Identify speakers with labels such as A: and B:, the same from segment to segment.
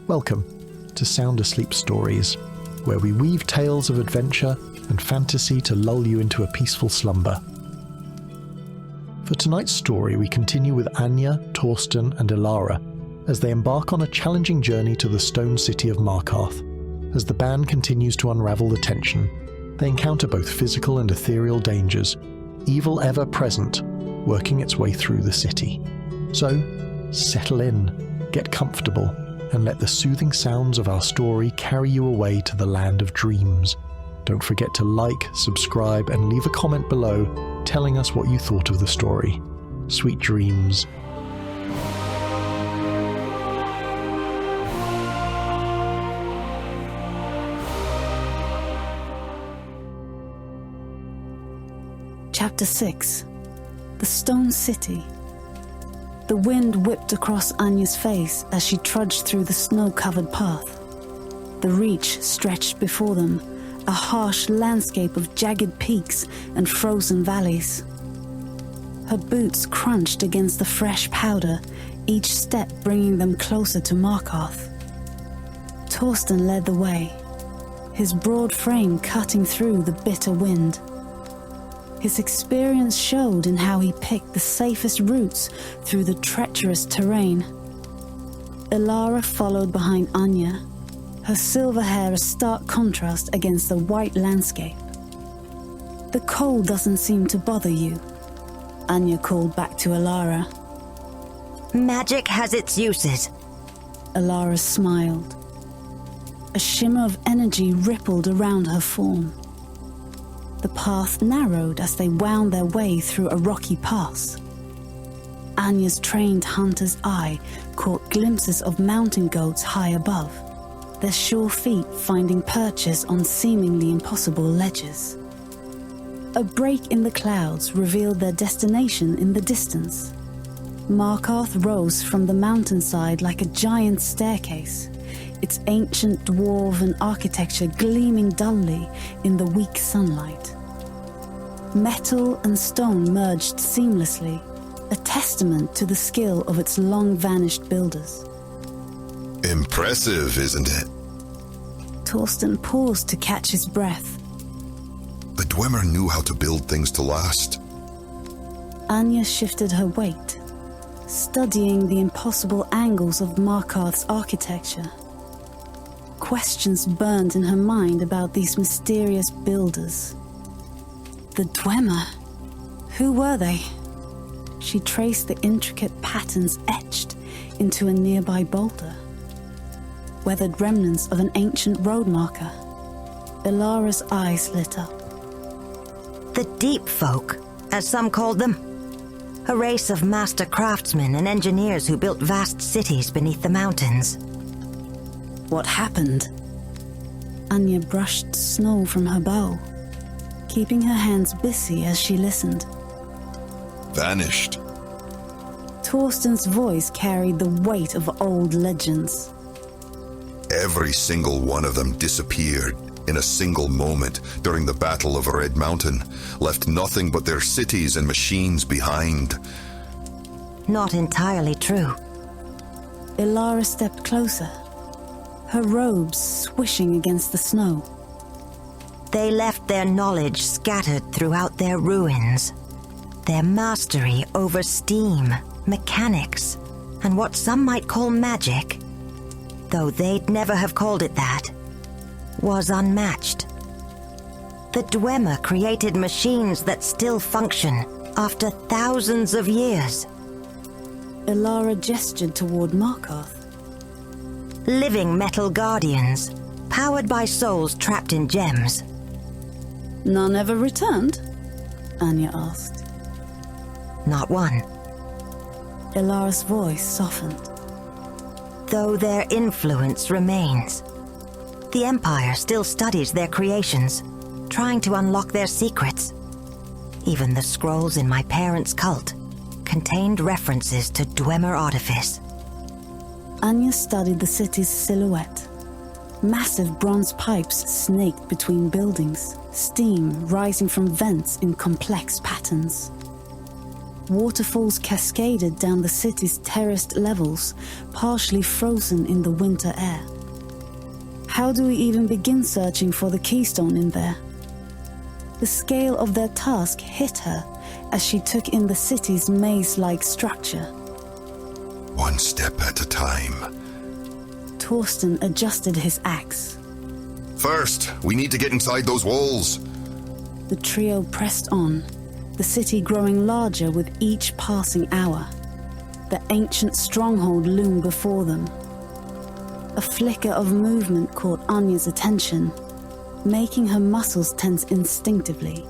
A: Welcome to Sound Asleep Stories, where we weave tales of adventure and fantasy to lull you into a peaceful slumber. For tonight's story, we continue with Anya, Torsten, and Elara as they embark on a challenging journey to the stone city of Markarth. As the band continues to unravel the tension, they encounter both physical and ethereal dangers, evil ever present, working its way through the city. So, settle in, get comfortable, and let the soothing sounds of our story carry you away to the land of dreams. Don't forget to like, subscribe, and leave a comment below telling us what you thought of the story. Sweet dreams.
B: Chapter 6. The Stone City. The wind whipped across Anya's face as she trudged through the snow-covered path. The reach stretched before them, a harsh landscape of jagged peaks and frozen valleys. Her boots crunched against the fresh powder, each step bringing them closer to Markarth. Torsten led the way, his broad frame cutting through the bitter wind. His experience showed in how he picked the safest routes through the treacherous terrain. Elara followed behind Anya, her silver hair a stark contrast against the white landscape. "The cold doesn't seem to bother you," Anya called back to Elara.
C: "Magic has its uses."
B: Elara smiled. A shimmer of energy rippled around her form. The path narrowed as they wound their way through a rocky pass. Anya's trained hunter's eye caught glimpses of mountain goats high above, their sure feet finding perches on seemingly impossible ledges. A break in the clouds revealed their destination in the distance. Markarth rose from the mountainside like a giant staircase, its ancient dwarven architecture gleaming dully in the weak sunlight. Metal and stone merged seamlessly, a testament to the skill of its long-vanished builders.
D: Impressive, isn't it?
B: Torsten paused to catch his breath.
D: The Dwemer knew how to build things to last.
B: Anya shifted her weight, studying the impossible angles of Markarth's architecture. Questions burned in her mind about these mysterious builders. The Dwemer. Who were they? She traced the intricate patterns etched into a nearby boulder. Weathered remnants of an ancient road marker. Elara's eyes lit up.
C: The Deep Folk, as some called them. A race of master craftsmen and engineers who built vast cities beneath the mountains.
B: What happened? Anya brushed snow from her bow, keeping her hands busy as she listened.
D: Vanished.
B: Torsten's voice carried the weight of old legends.
D: Every single one of them disappeared in a single moment during the Battle of Red Mountain, left nothing but their cities and machines behind.
C: Not entirely true.
B: Elara stepped closer, her robes swishing against the snow.
C: They left their knowledge scattered throughout their ruins. Their mastery over steam, mechanics, and what some might call magic, though they'd never have called it that, was unmatched. The Dwemer created machines that still function after thousands of years.
B: Elara gestured toward Markarth.
C: Living metal guardians, powered by souls trapped in gems.
B: None ever returned? Anya asked.
C: Not one.
B: Elara's voice softened.
C: Though their influence remains. The Empire still studies their creations, trying to unlock their secrets. Even the scrolls in my parents' cult contained references to Dwemer artifice.
B: Anya studied the city's silhouette. Massive bronze pipes snaked between buildings, steam rising from vents in complex patterns. Waterfalls cascaded down the city's terraced levels, partially frozen in the winter air. How do we even begin searching for the keystone in there? The scale of their task hit her as she took in the city's maze-like structure.
D: One step at a time.
B: Torsten adjusted his axe.
D: First, we need to get inside those walls.
B: The trio pressed on, the city growing larger with each passing hour. The ancient stronghold loomed before them. A flicker of movement caught Anya's attention, making her muscles tense instinctively.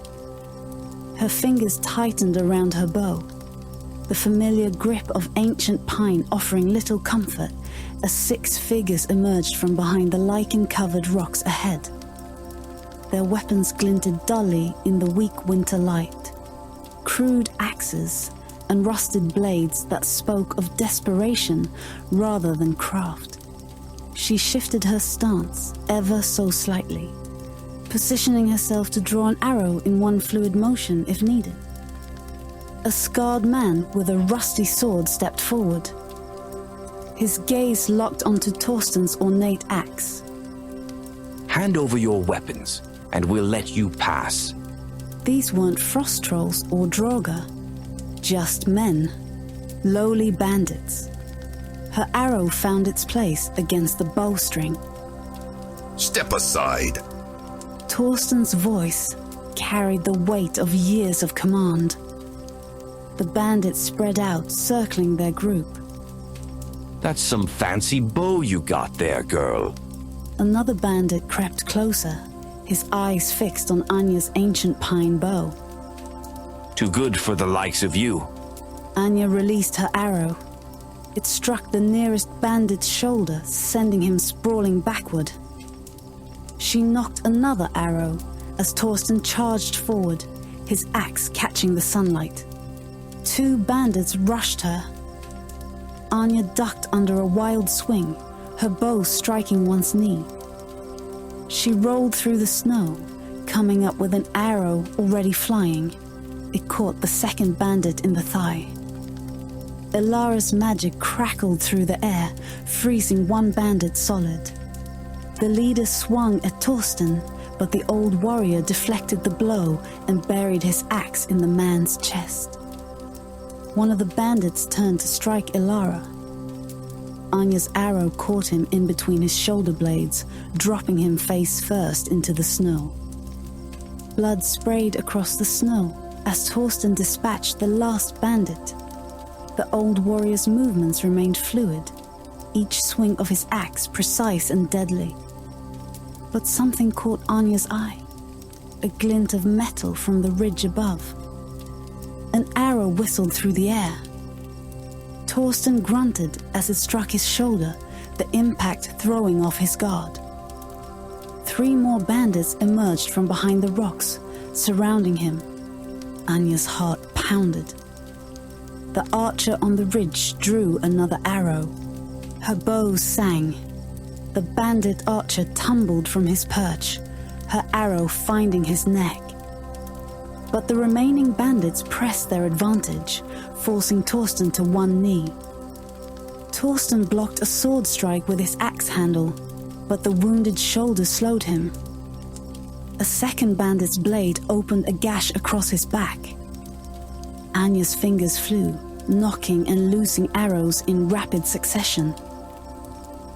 B: Her fingers tightened around her bow, the familiar grip of ancient pine offering little comfort as 6 figures emerged from behind the lichen-covered rocks ahead. Their weapons glinted dully in the weak winter light. Crude axes and rusted blades that spoke of desperation rather than craft. She shifted her stance ever so slightly, positioning herself to draw an arrow in one fluid motion if needed. A scarred man with a rusty sword stepped forward. His gaze locked onto Torsten's ornate axe.
E: Hand over your weapons, and we'll let you pass.
B: These weren't frost trolls or Draugr, just men, lowly bandits. Her arrow found its place against the bowstring.
D: Step aside.
B: Torsten's voice carried the weight of years of command. The bandits spread out, circling their group.
E: That's some fancy bow you got there, girl.
B: Another bandit crept closer, his eyes fixed on Anya's ancient pine bow.
E: Too good for the likes of you.
B: Anya released her arrow. It struck the nearest bandit's shoulder, sending him sprawling backward. She knocked another arrow as Torsten charged forward, his axe catching the sunlight. 2 bandits rushed her. Anya ducked under a wild swing, her bow striking one's knee. She rolled through the snow, coming up with an arrow already flying. It caught the second bandit in the thigh. Elara's magic crackled through the air, freezing one bandit solid. The leader swung at Torsten, but the old warrior deflected the blow and buried his axe in the man's chest. One of the bandits turned to strike Elara. Anya's arrow caught him in between his shoulder blades, dropping him face first into the snow. Blood sprayed across the snow as Torsten dispatched the last bandit. The old warrior's movements remained fluid, each swing of his axe precise and deadly. But something caught Anya's eye, a glint of metal from the ridge above. An arrow whistled through the air. Torsten grunted as it struck his shoulder, the impact throwing off his guard. 3 more bandits emerged from behind the rocks, surrounding him. Anya's heart pounded. The archer on the ridge drew another arrow. Her bow sang. The bandit archer tumbled from his perch, her arrow finding his neck. But the remaining bandits pressed their advantage, forcing Torsten to one knee. Torsten blocked a sword strike with his axe handle, but the wounded shoulder slowed him. A second bandit's blade opened a gash across his back. Anya's fingers flew, knocking and loosing arrows in rapid succession.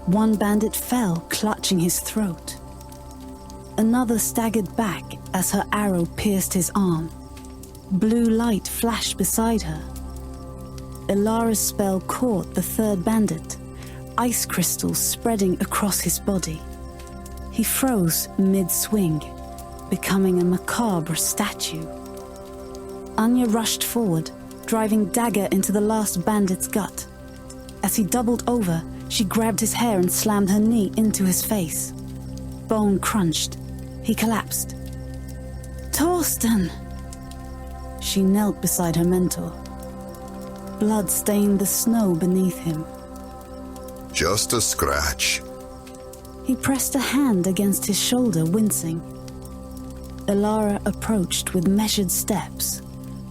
B: One bandit fell, clutching his throat. Another staggered back as her arrow pierced his arm. Blue light flashed beside her. Elara's spell caught the third bandit, ice crystals spreading across his body. He froze mid-swing, becoming a macabre statue. Anya rushed forward, driving dagger into the last bandit's gut. As he doubled over, she grabbed his hair and slammed her knee into his face. Bone crunched. He collapsed. Torsten! She knelt beside her mentor. Blood stained the snow beneath him.
D: Just a scratch.
B: He pressed a hand against his shoulder, wincing. Elara approached with measured steps,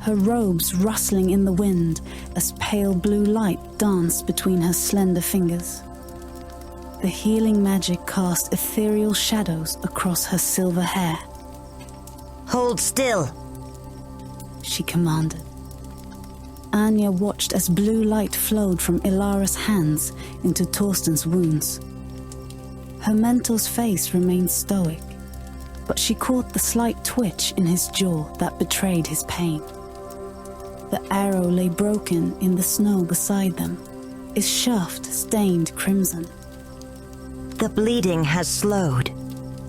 B: her robes rustling in the wind as pale blue light danced between her slender fingers. The healing magic cast ethereal shadows across her silver hair.
C: Hold still,
B: she commanded. Anya watched as blue light flowed from Ilara's hands into Torsten's wounds. Her mentor's face remained stoic, but she caught the slight twitch in his jaw that betrayed his pain. The arrow lay broken in the snow beside them, its shaft stained crimson.
C: The bleeding has slowed,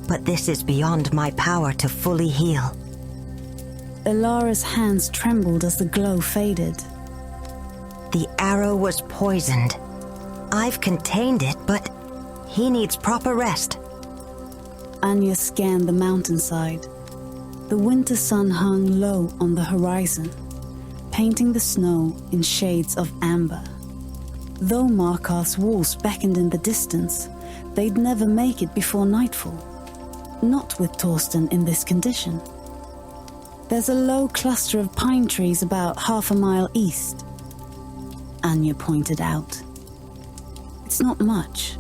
C: but this is beyond my power to fully heal.
B: Ilara's hands trembled as the glow faded.
C: The arrow was poisoned. I've contained it, but he needs proper rest.
B: Anya scanned the mountainside. The winter sun hung low on the horizon, painting the snow in shades of amber. Though Markarth's walls beckoned in the distance, they'd never make it before nightfall. Not with Torsten in this condition. There's a low cluster of pine trees about half a mile east, Anya pointed out. It's not much,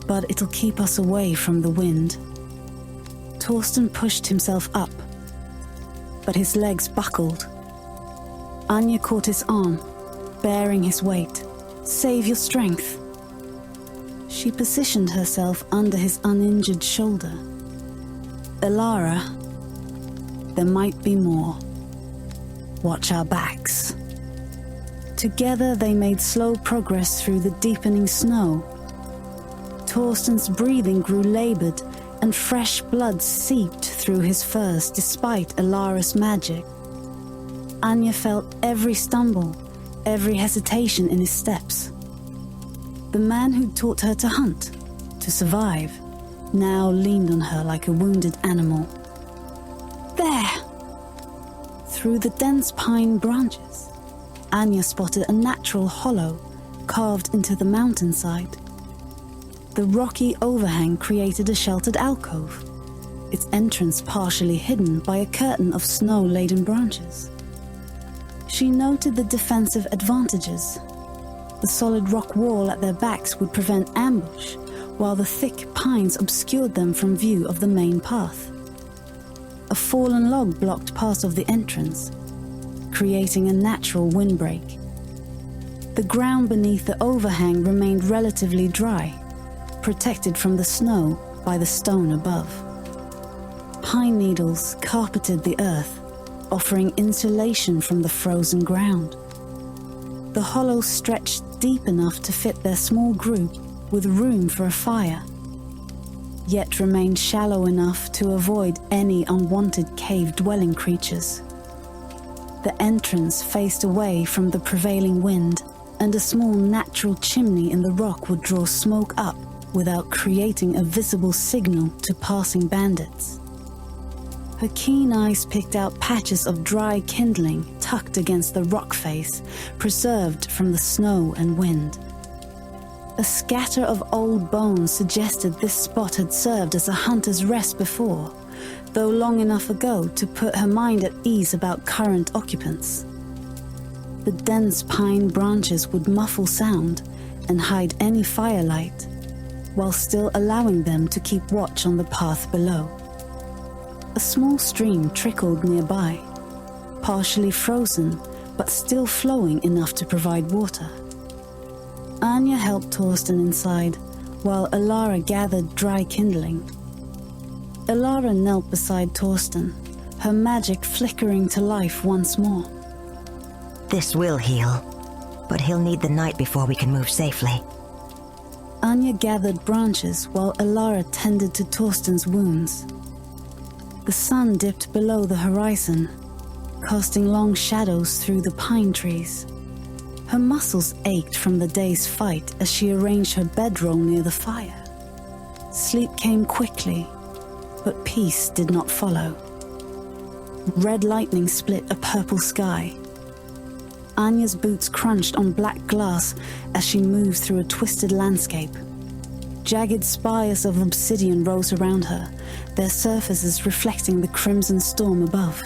B: but it'll keep us away from the wind. Torsten pushed himself up, but his legs buckled. Anya caught his arm, bearing his weight. Save your strength. She positioned herself under his uninjured shoulder. Ilara, there might be more. Watch our backs. Together they made slow progress through the deepening snow. Torsten's breathing grew labored, and fresh blood seeped through his furs despite Ilara's magic. Anya felt every stumble, every hesitation in his steps. The man who'd taught her to hunt, to survive, now leaned on her like a wounded animal. There! Through the dense pine branches, Anya spotted a natural hollow carved into the mountainside. The rocky overhang created a sheltered alcove, its entrance partially hidden by a curtain of snow-laden branches. She noted the defensive advantages. The solid rock wall at their backs would prevent ambush, while the thick pines obscured them from view of the main path. A fallen log blocked part of the entrance, creating a natural windbreak. The ground beneath the overhang remained relatively dry, protected from the snow by the stone above. Pine needles carpeted the earth, offering insulation from the frozen ground. The hollow stretched deep enough to fit their small group with room for a fire, yet remained shallow enough to avoid any unwanted cave-dwelling creatures. The entrance faced away from the prevailing wind, and a small natural chimney in the rock would draw smoke up without creating a visible signal to passing bandits. Her keen eyes picked out patches of dry kindling tucked against the rock face, preserved from the snow and wind. A scatter of old bones suggested this spot had served as a hunter's rest before, though long enough ago to put her mind at ease about current occupants. The dense pine branches would muffle sound and hide any firelight, while still allowing them to keep watch on the path below. A small stream trickled nearby, partially frozen, but still flowing enough to provide water. Anya helped Torsten inside, while Ilara gathered dry kindling. Ilara knelt beside Torsten, her magic flickering to life once more.
C: This will heal, but he'll need the night before we can move safely.
B: Anya gathered branches while Ilara tended to Torsten's wounds. The sun dipped below the horizon, casting long shadows through the pine trees. Her muscles ached from the day's fight as she arranged her bedroll near the fire. Sleep came quickly, but peace did not follow. Red lightning split a purple sky. Anya's boots crunched on black glass as she moved through a twisted landscape. Jagged spires of obsidian rose around her, their surfaces reflecting the crimson storm above.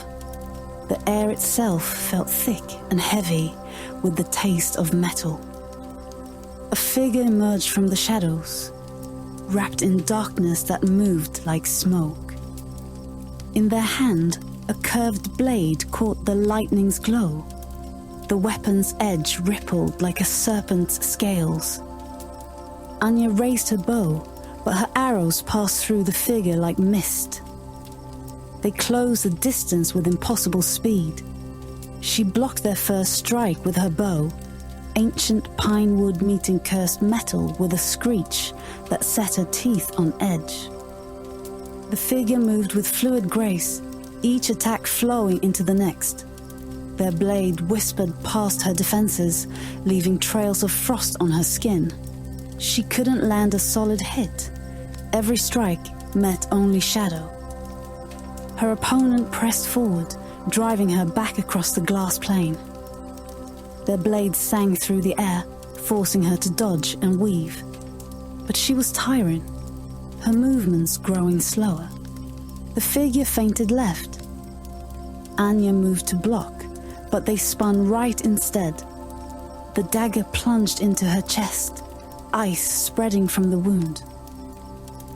B: The air itself felt thick and heavy with the taste of metal. A figure emerged from the shadows, wrapped in darkness that moved like smoke. In their hand, a curved blade caught the lightning's glow. The weapon's edge rippled like a serpent's scales. Anya raised her bow, but her arrows passed through the figure like mist. They closed the distance with impossible speed. She blocked their first strike with her bow, ancient pine wood meeting cursed metal with a screech that set her teeth on edge. The figure moved with fluid grace, each attack flowing into the next. Their blade whispered past her defenses, leaving trails of frost on her skin. She couldn't land a solid hit. Every strike met only shadow. Her opponent pressed forward, driving her back across the glass plane. Their blades sang through the air, forcing her to dodge and weave. But she was tiring, her movements growing slower. The figure feinted left. Anya moved to block, but they spun right instead. The dagger plunged into her chest, ice spreading from the wound.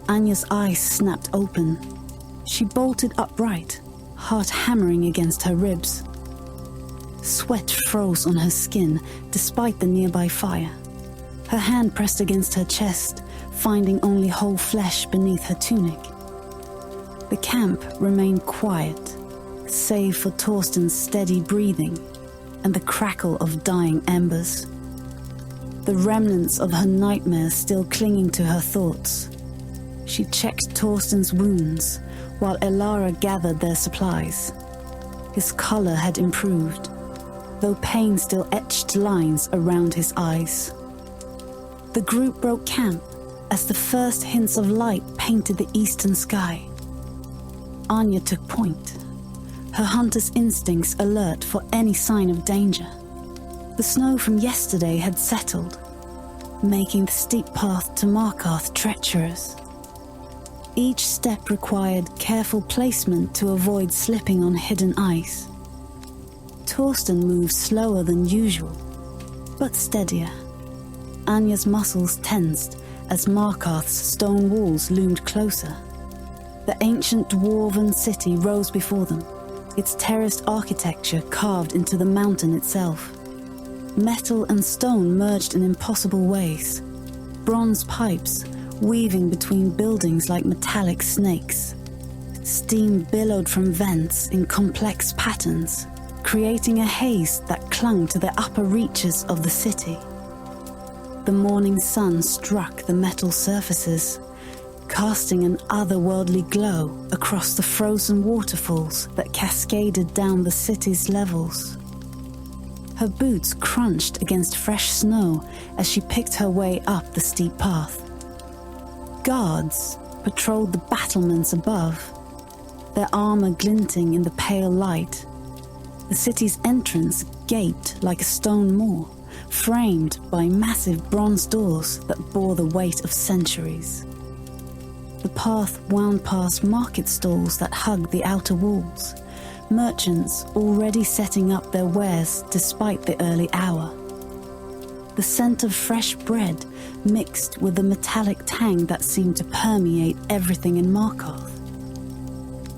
B: Anya's eyes snapped open. She bolted upright, heart hammering against her ribs. Sweat froze on her skin despite the nearby fire. Her hand pressed against her chest, finding only whole flesh beneath her tunic. The camp remained quiet, save for Torsten's steady breathing and the crackle of dying embers. The remnants of her nightmares still clinging to her thoughts. She checked Torsten's wounds while Elara gathered their supplies. His color had improved, though pain still etched lines around his eyes. The group broke camp as the first hints of light painted the eastern sky. Anya took point, her hunter's instincts alert for any sign of danger. The snow from yesterday had settled, making the steep path to Markarth treacherous. Each step required careful placement to avoid slipping on hidden ice. Torsten moved slower than usual, but steadier. Anya's muscles tensed as Markarth's stone walls loomed closer. The ancient dwarven city rose before them, its terraced architecture carved into the mountain itself. Metal and stone merged in impossible ways, bronze pipes weaving between buildings like metallic snakes. Steam billowed from vents in complex patterns, creating a haze that clung to the upper reaches of the city. The morning sun struck the metal surfaces, casting an otherworldly glow across the frozen waterfalls that cascaded down the city's levels. Her boots crunched against fresh snow as she picked her way up the steep path. Guards patrolled the battlements above, their armor glinting in the pale light. The city's entrance gaped like a stone moor, framed by massive bronze doors that bore the weight of centuries. The path wound past market stalls that hugged the outer walls, merchants already setting up their wares despite the early hour. The scent of fresh bread mixed with the metallic tang that seemed to permeate everything in Markarth.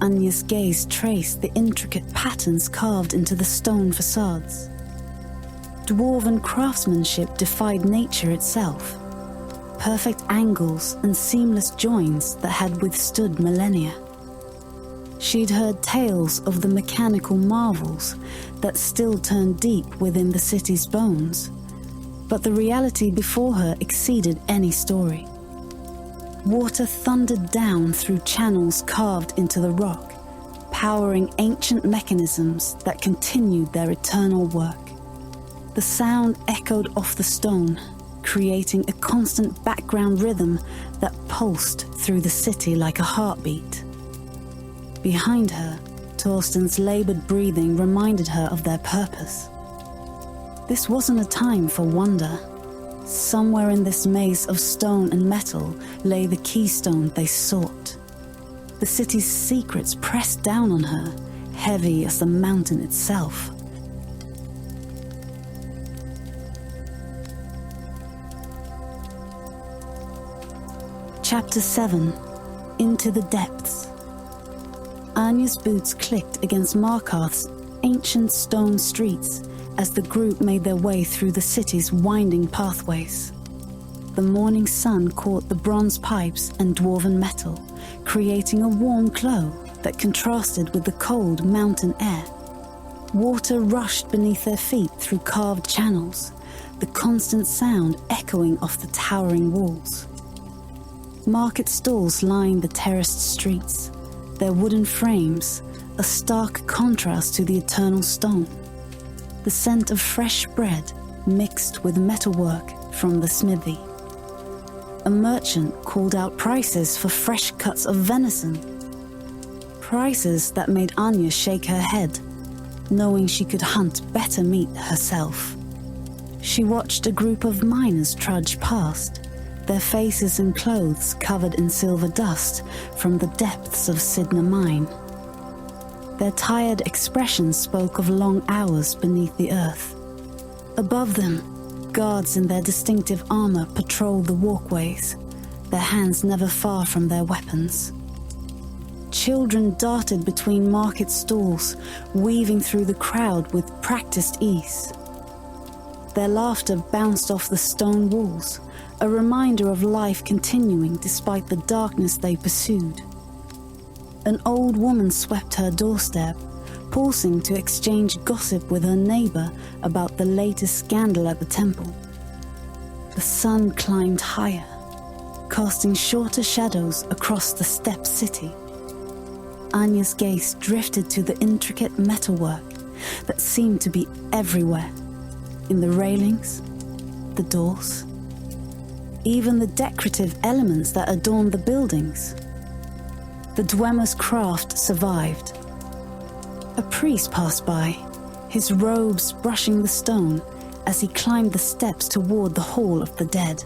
B: Anya's gaze traced the intricate patterns carved into the stone facades. Dwarven craftsmanship defied nature itself. Perfect angles and seamless joins that had withstood millennia. She'd heard tales of the mechanical marvels that still turned deep within the city's bones, but the reality before her exceeded any story. Water thundered down through channels carved into the rock, powering ancient mechanisms that continued their eternal work. The sound echoed off the stone, creating a constant background rhythm that pulsed through the city like a heartbeat. Behind her, Torsten's labored breathing reminded her of their purpose. This wasn't a time for wonder. Somewhere in this maze of stone and metal lay the keystone they sought. The city's secrets pressed down on her, heavy as the mountain itself. Chapter 7. Into the Depths. Anya's boots clicked against Markarth's ancient stone streets as the group made their way through the city's winding pathways. The morning sun caught the bronze pipes and dwarven metal, creating a warm glow that contrasted with the cold mountain air. Water rushed beneath their feet through carved channels, the constant sound echoing off the towering walls. Market stalls lined the terraced streets, their wooden frames a stark contrast to the eternal stone. The scent of fresh bread mixed with metalwork from the smithy. A merchant called out prices for fresh cuts of venison. Prices that made Anya shake her head, knowing she could hunt better meat herself. She watched a group of miners trudge past, their faces and clothes covered in silver dust from the depths of Sidna mine. Their tired expressions spoke of long hours beneath the earth. Above them, guards in their distinctive armor patrolled the walkways, their hands never far from their weapons. Children darted between market stalls, weaving through the crowd with practiced ease. Their laughter bounced off the stone walls, a reminder of life continuing despite the darkness they pursued. An old woman swept her doorstep, pausing to exchange gossip with her neighbor about the latest scandal at the temple. The sun climbed higher, casting shorter shadows across the steppe city. Anya's gaze drifted to the intricate metalwork that seemed to be everywhere, in the railings, the doors, even the decorative elements that adorned the buildings. The Dwemer's craft survived. A priest passed by, his robes brushing the stone as he climbed the steps toward the Hall of the Dead.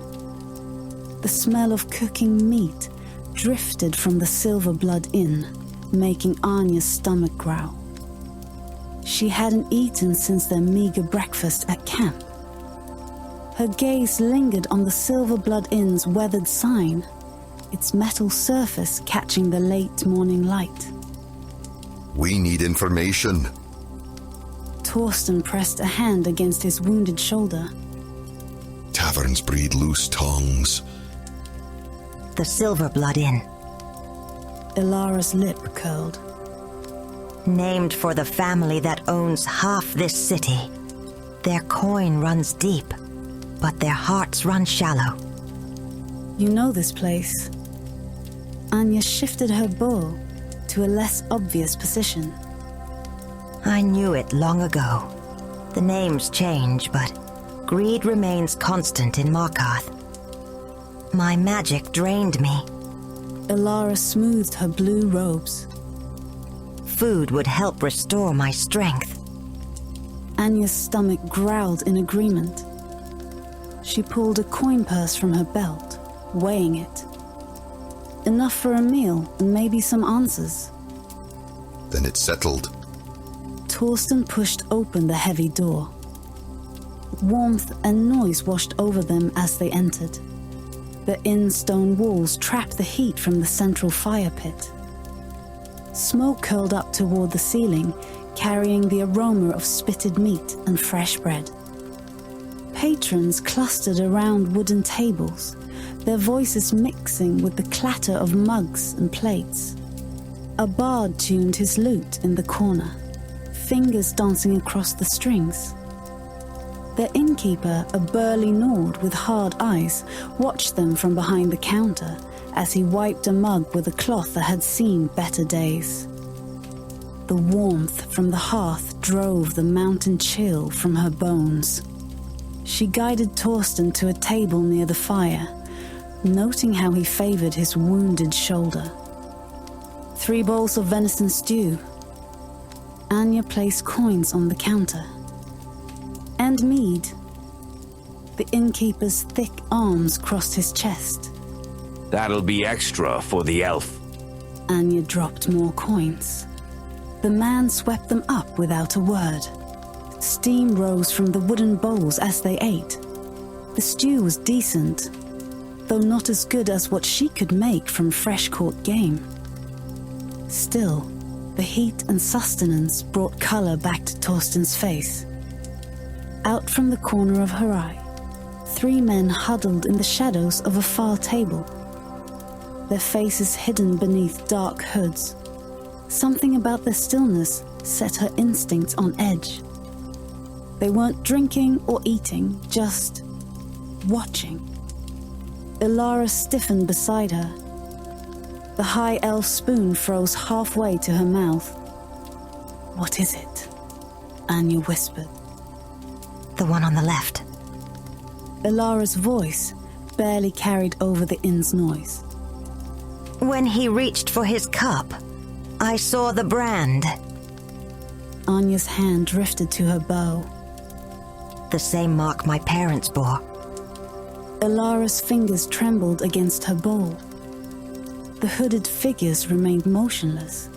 B: The smell of cooking meat drifted from the Silver Blood Inn, making Anya's stomach growl. She hadn't eaten since their meager breakfast at camp. Her gaze lingered on the Silver Blood Inn's weathered sign, its metal surface catching the late morning light.
D: We need information.
B: Torsten pressed a hand against his wounded shoulder.
D: Taverns breed loose tongues.
C: The Silver Blood Inn.
B: Ilara's lip curled.
C: Named for the family that owns half this city. Their coin runs deep, but their hearts run shallow.
B: You know this place. Anya shifted her bow to a less obvious position.
C: I knew it long ago. The names change, but greed remains constant in Markarth. My magic drained me.
B: Ilara smoothed her blue robes.
C: Food would help restore my strength.
B: Anya's stomach growled in agreement. She pulled a coin purse from her belt, weighing it. Enough for a meal and maybe some answers.
D: Then it's settled.
B: Torsten pushed open the heavy door. Warmth and noise washed over them as they entered. The inn's stone walls trapped the heat from the central fire pit. Smoke curled up toward the ceiling, carrying the aroma of spitted meat and fresh bread. Patrons clustered around wooden tables, their voices mixing with the clatter of mugs and plates. A bard tuned his lute in the corner, fingers dancing across the strings. Their innkeeper, a burly Nord with hard eyes, watched them from behind the counter as he wiped a mug with a cloth that had seen better days. The warmth from the hearth drove the mountain chill from her bones. She guided Torsten to a table near the fire, noting how he favored his wounded shoulder. 3 bowls of venison stew. Anya placed coins on the counter. And mead. The innkeeper's thick arms crossed his chest.
E: That'll be extra for the elf.
B: Anya dropped more coins. The man swept them up without a word. Steam rose from the wooden bowls as they ate. The stew was decent, though not as good as what she could make from fresh-caught game. Still, the heat and sustenance brought color back to Torsten's face. Out from the corner of her eye, 3 men huddled in the shadows of a far table, their faces hidden beneath dark hoods. Something about their stillness set her instincts on edge. They weren't drinking or eating, just watching. Ilara stiffened beside her. The high elf spoon froze halfway to her mouth. "What is it?" Anya whispered.
C: The one on the left.
B: Ilara's voice barely carried over the inn's noise.
C: When he reached for his cup, I saw the brand.
B: Anya's hand drifted to her bow.
C: The same mark my parents bore.
B: Ilara's fingers trembled against her bowl. The hooded figures remained motionless,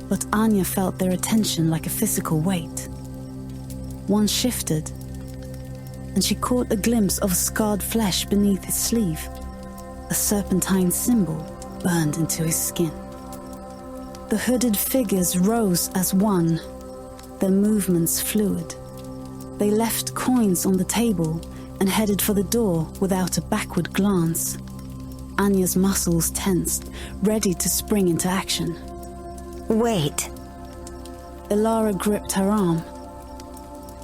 B: but Anya felt their attention like a physical weight. One shifted, and she caught a glimpse of scarred flesh beneath his sleeve. A serpentine symbol burned into his skin. The hooded figures rose as one, their movements fluid. They left coins on the table and headed for the door without a backward glance. Anya's muscles tensed, ready to spring into action.
C: Wait.
B: Ilara gripped her arm.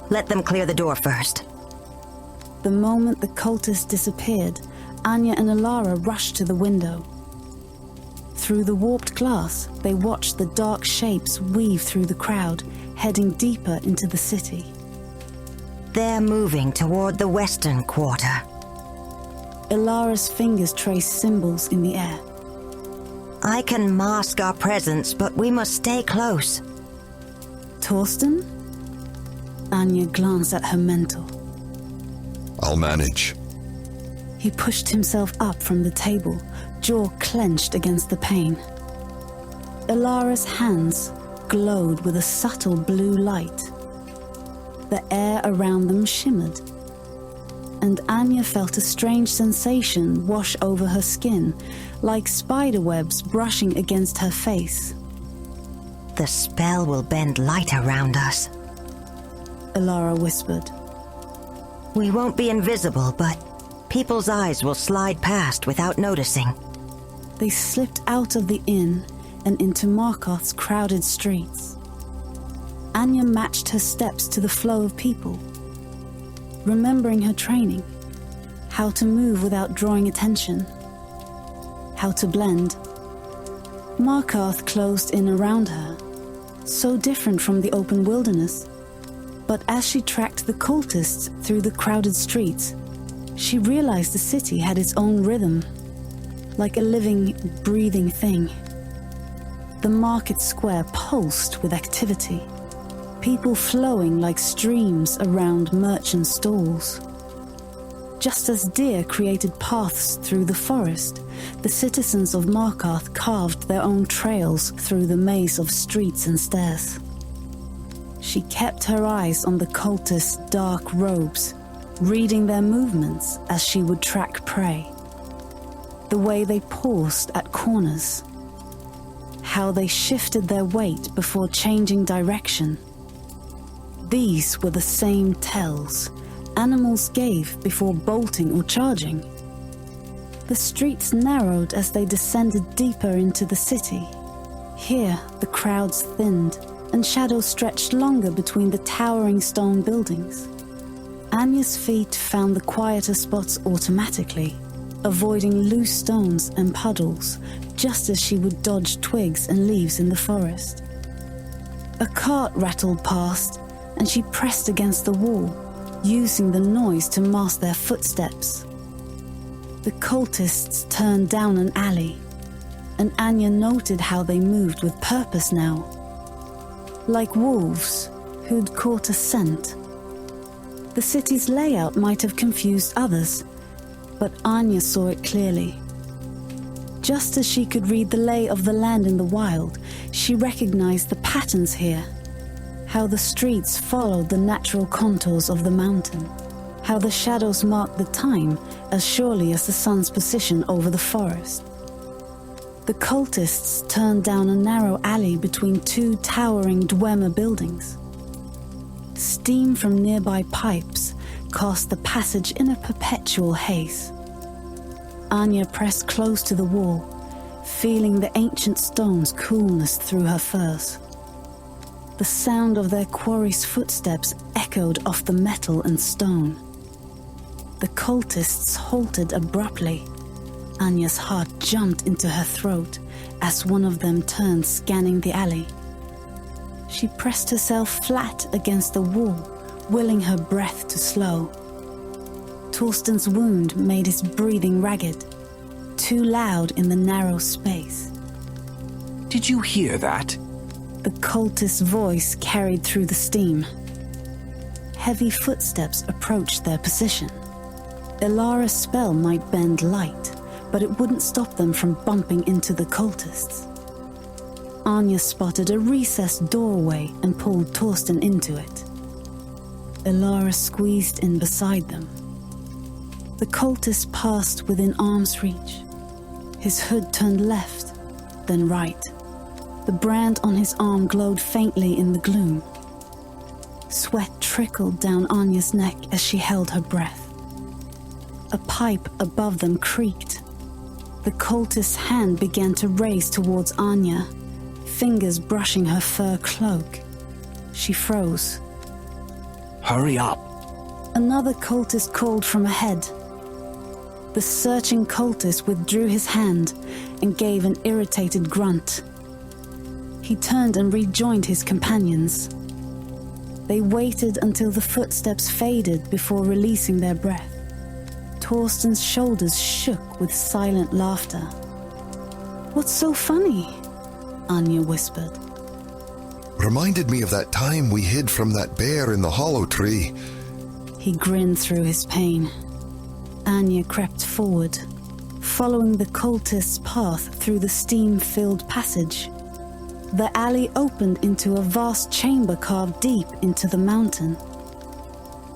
C: Let them clear the door first.
B: The moment the cultist disappeared, Anya and Ilara rushed to the window. Through the warped glass, they watched the dark shapes weave through the crowd, heading deeper into the city.
C: They're moving toward the western quarter.
B: Ilara's fingers traced symbols in the air.
C: I can mask our presence, but we must stay close.
B: Torsten? Anya glanced at her mentor.
D: I'll manage.
B: He pushed himself up from the table, jaw clenched against the pain. Ilara's hands glowed with a subtle blue light. The air around them shimmered, and Anya felt a strange sensation wash over her skin, like spiderwebs brushing against her face.
C: The spell will bend light around us,
B: Ilara whispered.
C: We won't be invisible, but people's eyes will slide past without noticing.
B: They slipped out of the inn and into Markarth's crowded streets. Anya matched her steps to the flow of people, remembering her training, how to move without drawing attention, how to blend. Markarth closed in around her, so different from the open wilderness. But as she tracked the cultists through the crowded streets, she realized the city had its own rhythm, like a living, breathing thing. The market square pulsed with activity, people flowing like streams around merchant stalls. Just as deer created paths through the forest, the citizens of Markarth carved their own trails through the maze of streets and stairs. She kept her eyes on the cultists' dark robes, reading their movements as she would track prey. The way they paused at corners, how they shifted their weight before changing direction. These were the same tells animals gave before bolting or charging. The streets narrowed as they descended deeper into the city. Here, the crowds thinned, and shadows stretched longer between the towering stone buildings. Anya's feet found the quieter spots automatically, avoiding loose stones and puddles, just as she would dodge twigs and leaves in the forest. A cart rattled past, and she pressed against the wall, using the noise to mask their footsteps. The cultists turned down an alley, and Anya noted how they moved with purpose now, like wolves who'd caught a scent. The city's layout might have confused others, but Anya saw it clearly. Just as she could read the lay of the land in the wild, she recognized the patterns here. How the streets followed the natural contours of the mountain. How the shadows marked the time as surely as the sun's position over the forest. The cultists turned down a narrow alley between two towering Dwemer buildings. Steam from nearby pipes cast the passage in a perpetual haze. Anya pressed close to the wall, feeling the ancient stone's coolness through her furs. The sound of their quarry's footsteps echoed off the metal and stone. The cultists halted abruptly. Anya's heart jumped into her throat as one of them turned, scanning the alley. She pressed herself flat against the wall, willing her breath to slow. Torsten's wound made his breathing ragged, too loud in the narrow space.
E: Did you hear that?
B: The cultist's voice carried through the steam. Heavy footsteps approached their position. Ilara's spell might bend light, but it wouldn't stop them from bumping into the cultists. Anya spotted a recessed doorway and pulled Torsten into it. Ilara squeezed in beside them. The cultist passed within arm's reach. His hood turned left, then right. The brand on his arm glowed faintly in the gloom. Sweat trickled down Anya's neck as she held her breath. A pipe above them creaked. The cultist's hand began to race towards Anya, fingers brushing her fur cloak. She froze.
E: Hurry up!
B: Another cultist called from ahead. The searching cultist withdrew his hand and gave an irritated grunt. He turned and rejoined his companions. They waited until the footsteps faded before releasing their breath. Torsten's shoulders shook with silent laughter. "What's so funny?" Anya whispered.
D: Reminded me of that time we hid from that bear in the hollow tree.
B: He grinned through his pain. Anya crept forward, following the cultist's path through the steam-filled passage. The alley opened into a vast chamber carved deep into the mountain.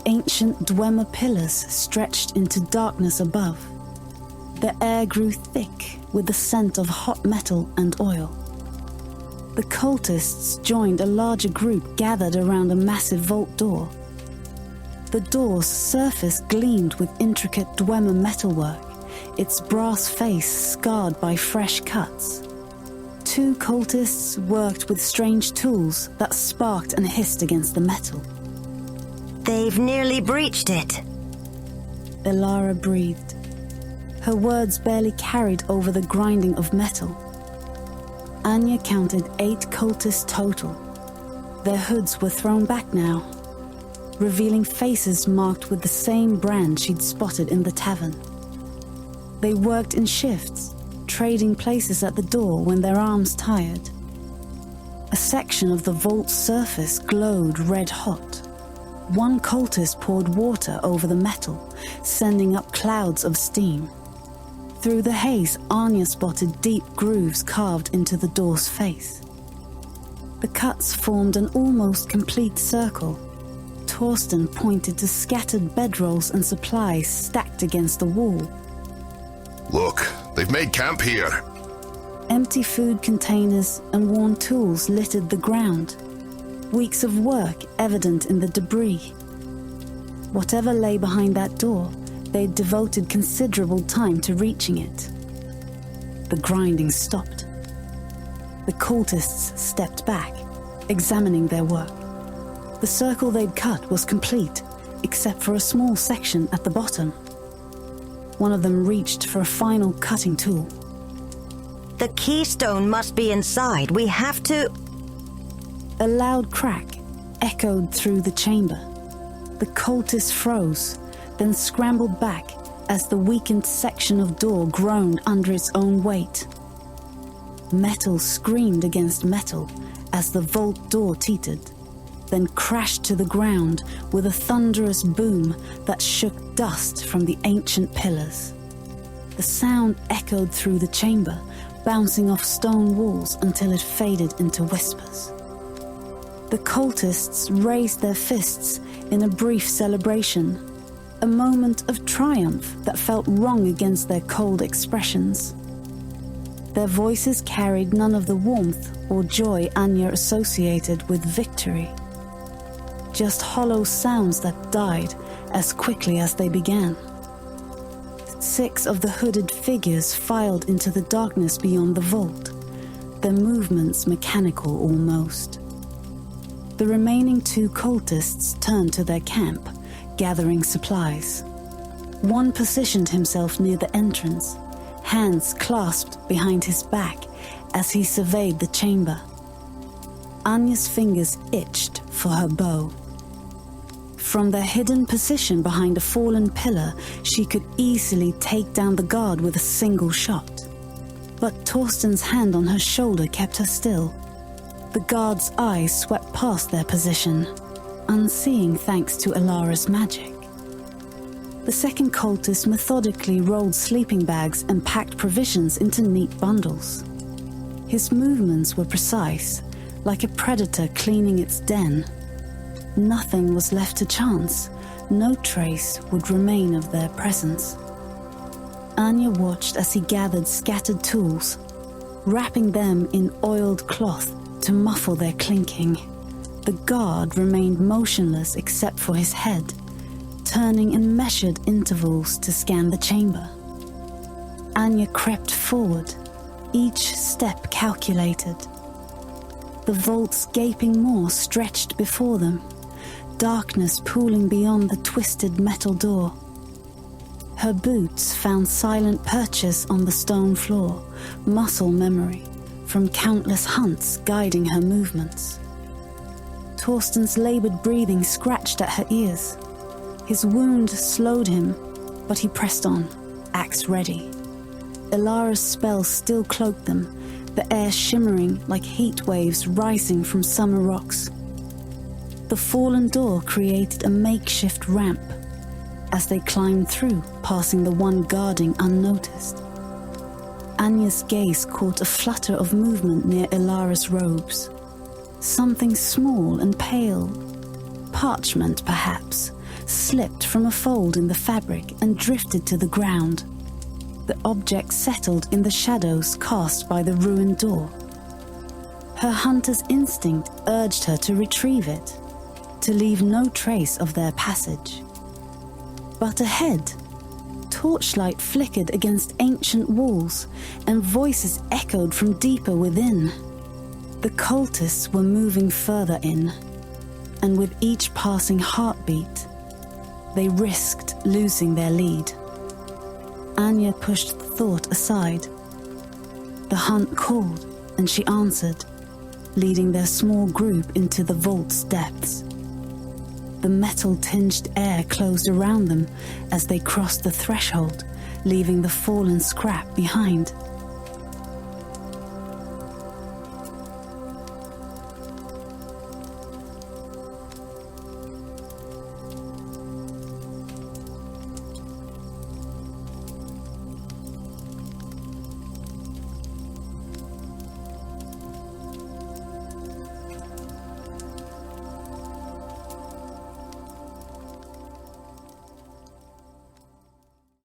B: Ancient Dwemer pillars stretched into darkness above. The air grew thick with the scent of hot metal and oil. The cultists joined a larger group gathered around a massive vault door. The door's surface gleamed with intricate Dwemer metalwork, its brass face scarred by fresh cuts. Two cultists worked with strange tools that sparked and hissed against the metal.
C: They've nearly breached it.
B: Ilara breathed. Her words barely carried over the grinding of metal. Anya counted 8 cultists total. Their hoods were thrown back now, revealing faces marked with the same brand she'd spotted in the tavern. They worked in shifts, trading places at the door when their arms tired. A section of the vault's surface glowed red-hot. One cultist poured water over the metal, sending up clouds of steam. Through the haze, Anya spotted deep grooves carved into the door's face. The cuts formed an almost complete circle. Torsten pointed to scattered bedrolls and supplies stacked against the wall.
D: Look, they've made camp here.
B: Empty food containers and worn tools littered the ground. Weeks of work evident in the debris. Whatever lay behind that door, they'd devoted considerable time to reaching it. The grinding stopped. The cultists stepped back, examining their work. The circle they'd cut was complete, except for a small section at the bottom. One of them reached for a final cutting tool.
C: The keystone must be inside. We have to...
B: A loud crack echoed through the chamber. The cultist froze, then scrambled back as the weakened section of door groaned under its own weight. Metal screamed against metal as the vault door teetered, then crashed to the ground with a thunderous boom that shook dust from the ancient pillars. The sound echoed through the chamber, bouncing off stone walls until it faded into whispers. The cultists raised their fists in a brief celebration, a moment of triumph that felt wrong against their cold expressions. Their voices carried none of the warmth or joy Anya associated with victory. Just hollow sounds that died as quickly as they began. 6 of the hooded figures filed into the darkness beyond the vault, their movements mechanical almost. The remaining 2 cultists turned to their camp, gathering supplies. One positioned himself near the entrance, hands clasped behind his back as he surveyed the chamber. Anya's fingers itched for her bow. From their hidden position behind a fallen pillar, she could easily take down the guard with a single shot. But Torsten's hand on her shoulder kept her still. The guard's eyes swept past their position, unseeing thanks to Ilara's magic. The second cultist methodically rolled sleeping bags and packed provisions into neat bundles. His movements were precise, like a predator cleaning its den. Nothing was left to chance. No trace would remain of their presence. Anya watched as he gathered scattered tools, wrapping them in oiled cloth to muffle their clinking. The guard remained motionless except for his head, turning in measured intervals to scan the chamber. Anya crept forward, each step calculated. The vault's gaping maw stretched before them, darkness pooling beyond the twisted metal door. Her boots found silent purchase on the stone floor, muscle memory from countless hunts guiding her movements. Torsten's labored breathing scratched at her ears. His wound slowed him, but he pressed on, axe ready. Ilara's spell still cloaked them, the air shimmering like heat waves rising from summer rocks. The fallen door created a makeshift ramp as they climbed through, passing the one guarding unnoticed. Anya's gaze caught a flutter of movement near Ilara's robes. Something small and pale, parchment perhaps, slipped from a fold in the fabric and drifted to the ground. The object settled in the shadows cast by the ruined door. Her hunter's instinct urged her to retrieve it, to leave no trace of their passage. But ahead, torchlight flickered against ancient walls, and voices echoed from deeper within. The cultists were moving further in, and with each passing heartbeat, they risked losing their lead. Anya pushed the thought aside. The hunt called, and she answered, leading their small group into the vault's depths. The metal-tinged air closed around them as they crossed the threshold, leaving the fallen scrap behind.